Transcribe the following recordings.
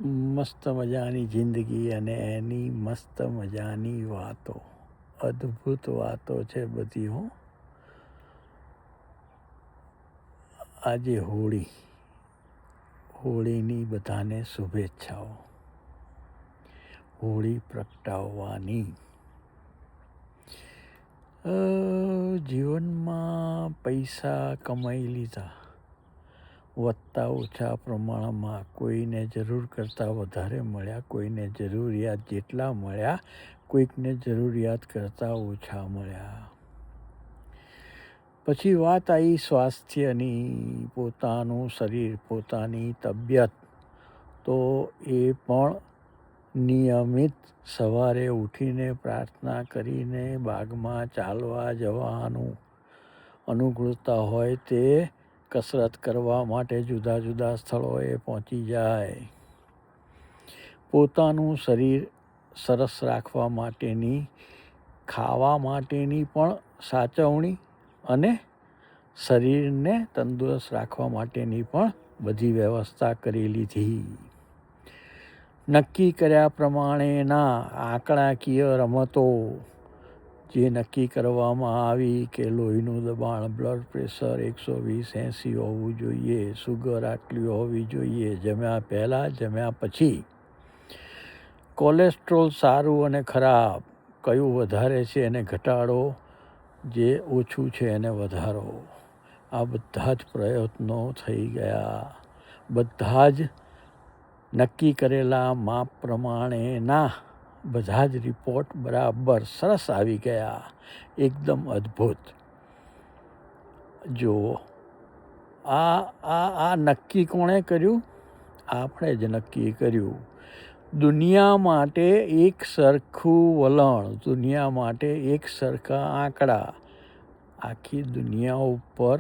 મસ્ત મજાની જિંદગી અને એની મસ્ત મજાની વાતો, અદ્ભુત વાતો છે બધી હો. આજે હોળીની બધાને શુભેચ્છાઓ. હોળી પ્રગટાવવાની જીવનમાં પૈસા કમાઈ લીધા, વધતા ઓછા પ્રમાણમાં, કોઈને જરૂર કરતાં વધારે મળ્યા, કોઈને જરૂરિયાત જેટલા મળ્યા, કોઈકને જરૂરિયાત કરતાં ઓછા મળ્યા. પછી વાત આવી સ્વાસ્થ્યની, પોતાનું શરીર, પોતાની તબિયત. તો એ પણ નિયમિત સવારે ઉઠીને પ્રાર્થના કરીને બાગમાં ચાલવા જવાનું, અનુકૂળતા હોય તે કસરત કરવા માટે જુદા જુદા સ્થળોએ પહોંચી જાય. પોતાનું શરીર સરસ રાખવા માટેની, ખાવા માટેની પણ સાચવણી અને શરીરને તંદુરસ્ત રાખવા માટેની પણ બધી વ્યવસ્થા કરી લીધી. નક્કી કર્યા પ્રમાણેના આંકડાકીય રમતો જે નક્કી કરવામાં આવી કે લોહીનું દબાણ, બ્લડ પ્રેશર 120/80 હોવું જોઈએ, સુગર આટલી હોવી જોઈએ, જમ્યા પહેલાં, જમ્યા પછી, કોલેસ્ટ્રોલ સારું અને ખરાબ કયું વધારે છે એને ઘટાડો, જે ઓછું છે એને વધારો. આ બધા જ પ્રયત્નો થઈ ગયા. બધા જ નક્કી કરેલા માપ પ્રમાણેના બધા જ રિપોર્ટ બરાબર સરસ આવી ગયા, એકદમ અદ્ભુત. જો આ નક્કી કોણે કર્યું? આપણે જ નક્કી કર્યું. દુનિયા માટે એક સરખું વલણ, દુનિયા માટે એક સરખા આંકડા, આખી દુનિયા ઉપર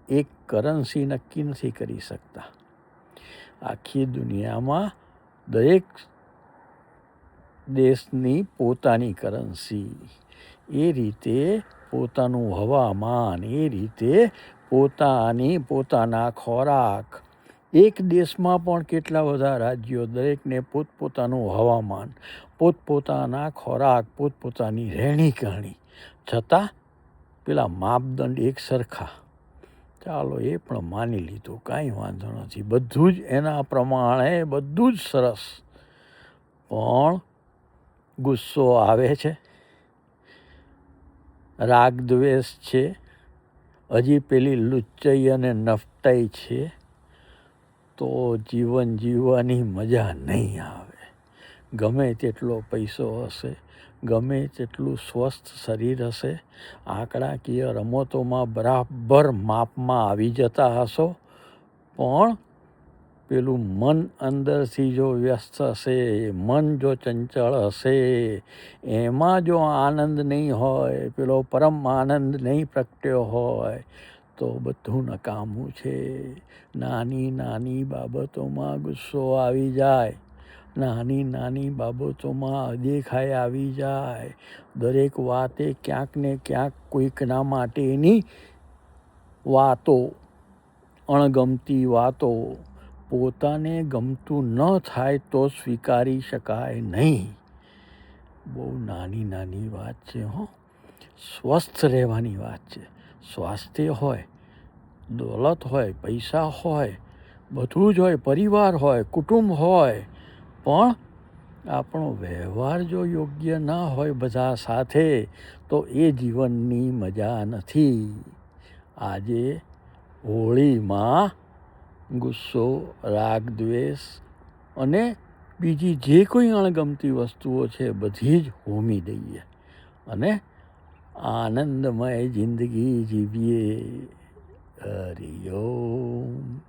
એક કરન્સી નક્કી નથી કરી શકતા. આખી દુનિયામાં દરેક દેશની પોતાની કરન્સી, એ રીતે પોતાનું હવામાન, એ રીતે પોતાના ખોરાક. એક દેશમાં પણ કેટલા બધા રાજ્યો, દરેકને પોતપોતાનું હવામાન, પોતપોતાના ખોરાક, પોતપોતાની રહેણી-કહેણી, છતાં પેલા માપદંડ એક સરખા. ચાલો એ પણ માની લીધું, કાંઈ વાંધો નથી, બધું જ એના પ્રમાણે, બધું જ સરસ. પણ ગુસ્સો આવે છે, રાગ દ્વેષ છે, હજી પેલી લુચ્ચાઈ અને નફટાઈ છે, તો જીવન જીવવાની મજા નહીં આવે. ગમે તેટલો પૈસો હશે, ગમે તેટલું સ્વસ્થ શરીર હશે, આંકડાકીય રમતોમાં બરાબર માપમાં આવી જતા હશો, પણ પેલું મન અંદરથી જો વ્યસ્ત હશે, મન જો ચંચળ હશે, એમાં જો આનંદ નહીં હોય, પેલો પરમ આનંદ નહીં પ્રગટ્યો હોય, તો બધું નકામું છે. નાની નાની બાબતોમાં ગુસ્સો આવી જાય, નાની નાની બાબતોમાં અદેખાઈ આવી જાય, દરેક વાતે ક્યાંક ને ક્યાંક કોઈકના માટેની વાતો, અણગમતી વાતો, પોતાને ગમતું ન થાય તો સ્વીકારી શકાય નહીં. બહુ નાની નાની વાત છે હો. સ્વસ્થ રહેવાની વાત છે. સ્વાસ્થ્ય હોય, દોલત હોય, પૈસા હોય, બધું જ હોય, પરિવાર હોય, કુટુંબ હોય, પણ આપણો વ્યવહાર જો યોગ્ય ના હોય બધા સાથે, તો એ જીવનની મજા નથી. આજે હોળીમાં ગુસ્સો, રાગ દ્વેષ અને બીજી જે કોઈ અણગમતી વસ્તુઓ છે બધી જ હોમી દઈએ અને આનંદમય જિંદગી જીવીએ. હરિ ઓમ.